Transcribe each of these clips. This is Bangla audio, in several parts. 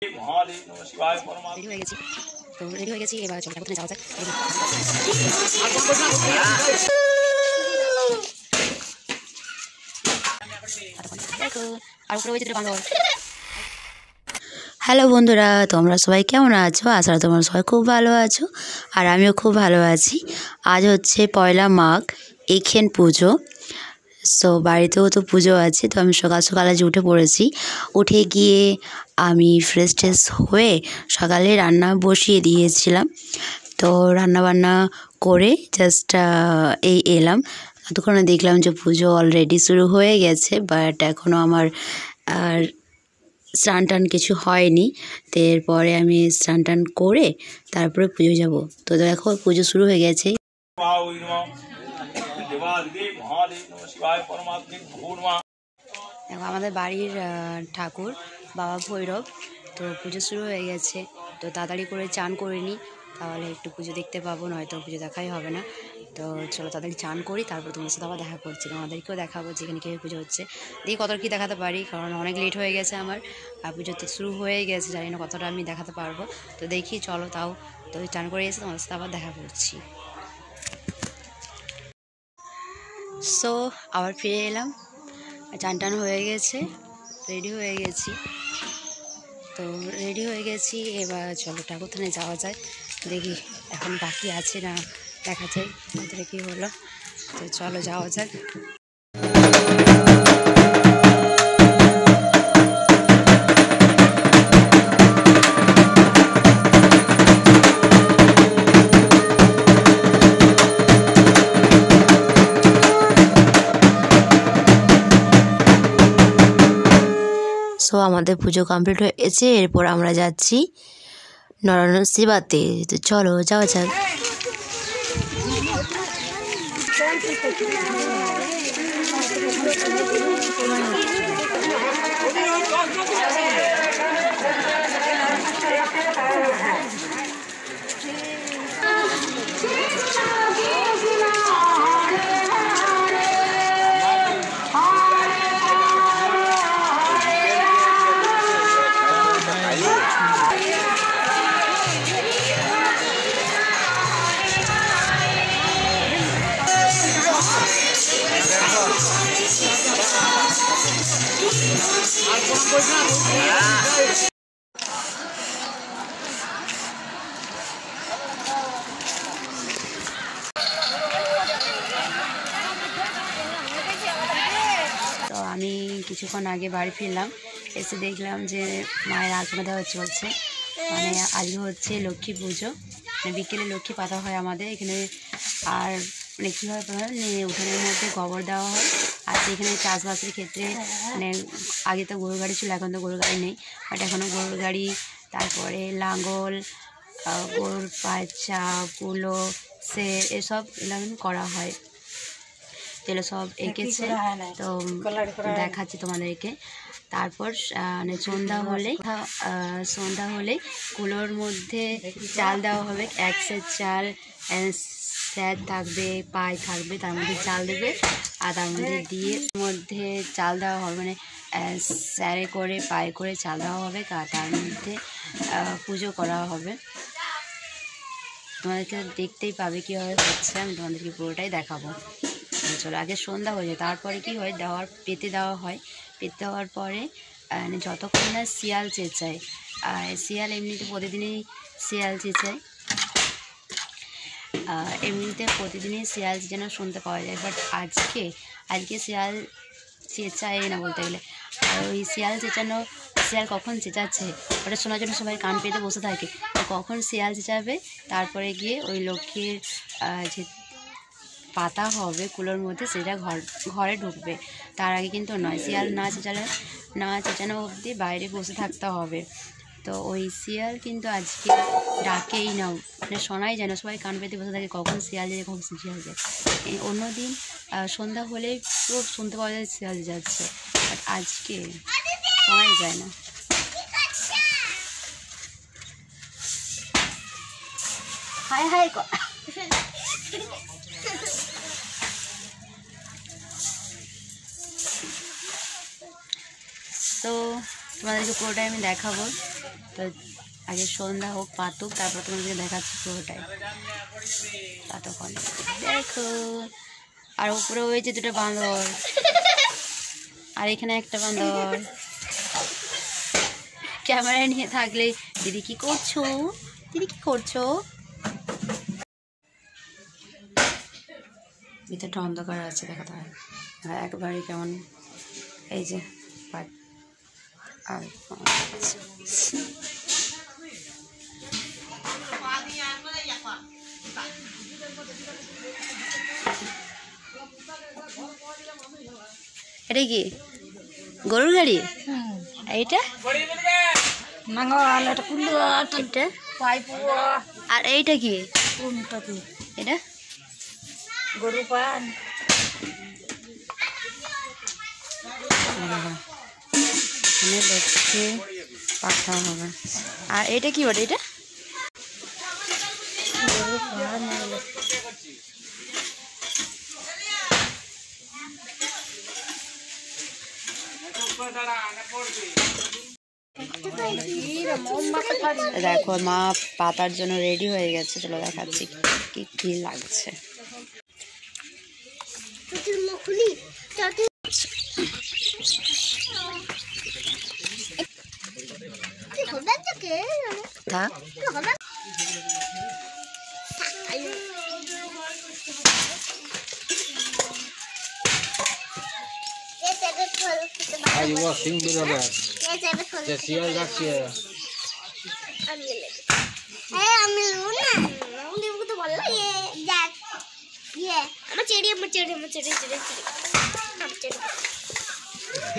महादेव नमः शिवाय परमात्मा रेडी हो गई एबार चलो ठाकुर जाओ হ্যালো বন্ধুরা, তোমরা সবাই কেমন আছো? আশা করি তোমরা সবাই খুব ভালো আছো আর আমিও খুব ভালো আছি। আজ হচ্ছে পয়লা মাঘ, এখান পুজো। সো বাড়িতেও তো পুজো আছে, তো আমি সকাল সকাল আজ উঠে পড়েছি। উঠে গিয়ে আমি ফ্রেশ ট্রেশ হয়ে সকালে রান্না বসিয়ে দিয়েছিলাম। তো রান্নাবান্না করে জাস্ট এই এলাম। ততক্ষণে দেখলাম যে পুজো অলরেডি শুরু হয়ে গেছে, বাট এখনও আমার আর স্নান টান কিছু হয়নি। তো এরপরে আমি স্নান টান করে তারপরে পুজো যাব। তো দেখো পুজো শুরু হয়ে গেছে। দেখো আমাদের বাড়ির ঠাকুর বাবা ভৈরব, তো পুজো শুরু হয়ে গেছে। তো তাড়াতাড়ি করে চান করে নিই, তাহলে একটু পুজো দেখতে পাবো, নয়তো পুজো দেখাই হবে না। তো চলো তাড়াতাড়ি চান করি, তারপর তোমার সাথে আবার দেখা করছি, তোমাদেরকেও দেখাবো যেখানে কীভাবে পুজো হচ্ছে। দেখি কত কী দেখাতে পারি, কারণ অনেক লেট হয়ে গেছে আমার, আর পুজো তো শুরু হয়ে গেছে, জানি না কতটা আমি দেখাতে পারবো। তো দেখি চলো, তাও তো চান করে এসে তোমার সাথে আবার দেখা করছি। সো আবার ফিরে এলাম, চান টান হয়ে গেছে, রেডি হয়ে গেছি। তো রেডি হয়ে গেছি, এবার চলো ঠাকুরথানে যাওয়া যায়। দেখি এখন বাকি আছে না, দেখা যায় ভিতরে কী হলো। তো চলো যাওয়া যাক। সো আমাদের পুজো কমপ্লিট হয়েছে, এরপর আমরা যাচ্ছি নরায়ণ সেবাতে। তো চলো যাওয়া যাক। তো আমি কিছুক্ষণ আগে বাড়ি ফিরলাম, এসে দেখলাম যে মায়ের আলপনা দেওয়া চলছে। মানে আজকে হচ্ছে লক্ষ্মী পুজো, মানে বিকেলে লক্ষ্মী পাতা হয় আমাদের এখানে। আর মানে কীভাবে মানে উঠানের মধ্যে গোবর দেওয়া হয়। আর এখানে চাষবাসের ক্ষেত্রে মানে আগে তো গরুর গাড়ি ছিল, এখন তো গরুর গাড়ি নেই, বাট এখনও গরুর গাড়ি, তারপরে লাঙ্গল, গরুর পাচা, কুলো, সের, এসব এলাম করা হয়। এগুলো সব এঁকেছে, তো দেখাচ্ছি তোমাদেরকে। তারপর মানে সন্ধ্যা হলে কুলোর মধ্যে চাল দেওয়া হবে, এক সের চাল, স্যার থাকবে, পাই থাকবে, তার মধ্যে চাল দেবে, আর তার মধ্যে চাল দেওয়া হবে, মানে স্যারে করে পায়ে করে চাল দেওয়া হবে, তার মধ্যে পুজো করা হবে। তোমাদেরকে দেখতেই পাবে কীভাবে হচ্ছে, আমি তোমাদেরকে পুরোটাই দেখাবো। চলো আগে সন্ধ্যা হয়ে যায়, তারপরে কি হয় পেতে দেওয়া হয়। পেতে দেওয়ার পরে যতক্ষণ না শিয়াল চেঁচায়, শিয়াল এমনিতে প্রতিদিনই শিয়াল চেঁচায়, এমনিতে প্রতিদিনই শিয়াল চেঁচানো শুনতে পাওয়া যায়, বাট আজকে শিয়াল চেঁচায় না বলতে গেলে। আর ওই শিয়াল কখন চেঁচাচ্ছে ওটা শোনার জন্য সবাই কান পেতে বসে থাকে। কখন শিয়াল চেঁচাবে, তারপরে গিয়ে ওই লক্ষ্মীর যে পাতা হবে কুলোর মধ্যে, সেটা ঘরে ঢুকবে। তার আগে কিন্তু নয়, শিয়াল না চেঁচানো অবধি বাইরে বসে থাকতে হবে। তো ওই শিয়াল কিন্তু আজকে ডাকেই না, মানে শোনাই যায় না, সবাই কান পেতে বসে থাকে কখন শিয়াল যায় কখন শিয়াল যায়। অন্যদিন সন্ধ্যা হলে পুরো শুনতে পাওয়া যায় শিয়াল যাচ্ছে, বাট আজকে শোনাই যায় না। হাই হাই তো তোমাদেরকে পুরোটাই আমি দেখাবো। তো আগে সন্ধ্যা হোক পাতুক, তারপর তোমাদেরকে দেখাচ্ছি পুরোটাই। ততক্ষণ দেখো। আর উপরে ওই যে দুটো বাঁদর, আর এখানে একটা বাঁদর ক্যামেরা নিয়ে থাকলে, দিদি কি করছো, দিদি কি করছো? ভিতরটা অন্ধকার আছে, দেখাতে হয়। আর একবারই কেমন এই যে আর এটা কি গরুর গাড়ি? এইটা আর এইটা কি? এটা গরু পান দেখছি পাঠা হবে। আর এটা কি বটে? এটা গরু পান দেখো মা পাতার জন্য রেডি হয়ে গেছে। চলো দেখাচ্ছি কি কি লাগছে। आज वो सिंह बिरला যে শিয়াল যাচ্ছে আমি লুনা আমি তো ভালো লাগে দেখ আমার চেরি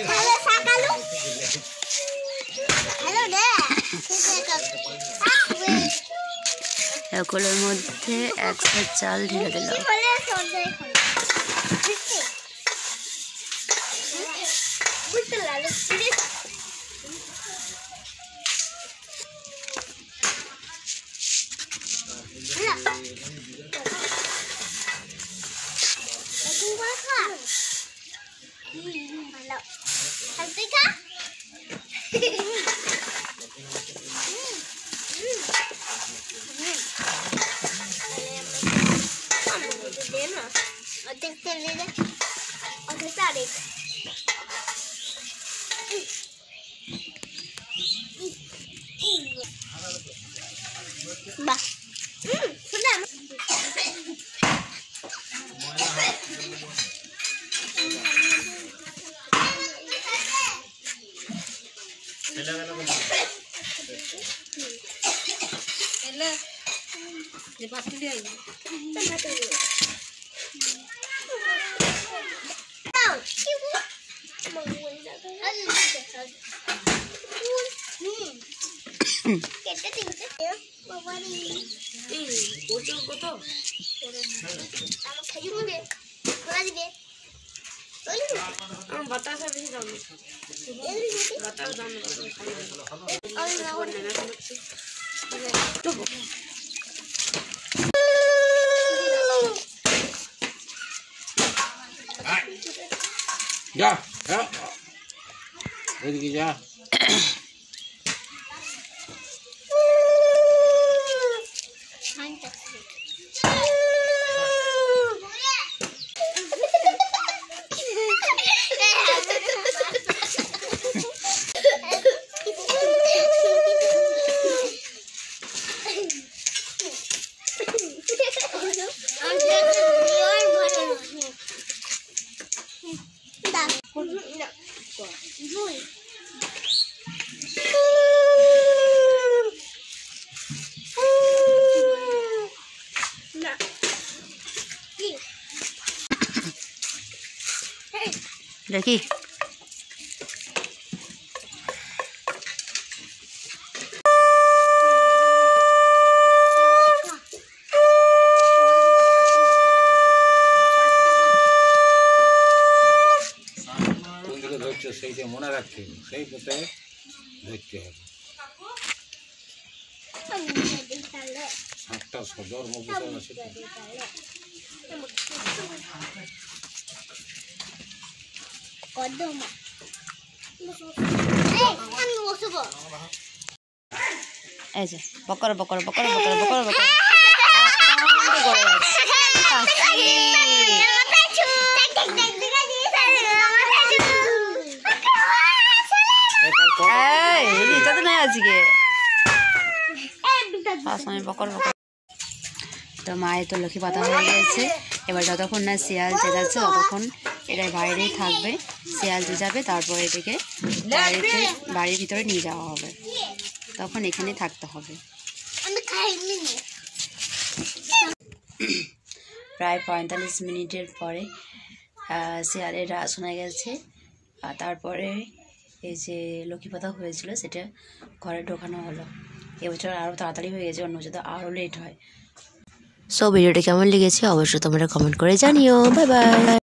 হ্যালো সাকালু হ্যালো দে এগুলোর মধ্যে 100 চাল ঢেলে দিল। बतासा बेশি দাম बताओ दाम जा এদিকে যা দেখি সেইটা মনে রাখতে হবে, সেই পথে ধরতে হবে। হাতটা ধর্ম বোঝা আছে আমি বসবো এই যে বকর বকর বকর বকর বকর বকর তো মায়ের তো লক্ষ্মী পাতা হয়ে গেছে। এবার যতক্ষণ না শিয়াল চেঁচাচ্ছে ততক্ষণ এটা বাইরেই থাকবে। শিয়াল চেঁচাবে তারপর এটাকে বাড়ির ভিতরে নিয়ে যাওয়া হবে, তখন এখানে থাকতে হবে। প্রায় 45 মিনিটের পরে শিয়ালের রাত শোনা গেছে। আর তারপরে এই যে লক্ষ্মী পাতা হয়েছিল সেটা ঘরে ঢোকানো হলো। এবছর আরও তাড়াতাড়ি হয়ে গেছে, অন্য বছর তো আরও লেট হয়। সো ভিডিওটা কেমন লেগেছে অবশ্যই তোমরা কমেন্ট করে জানিও। Bye bye.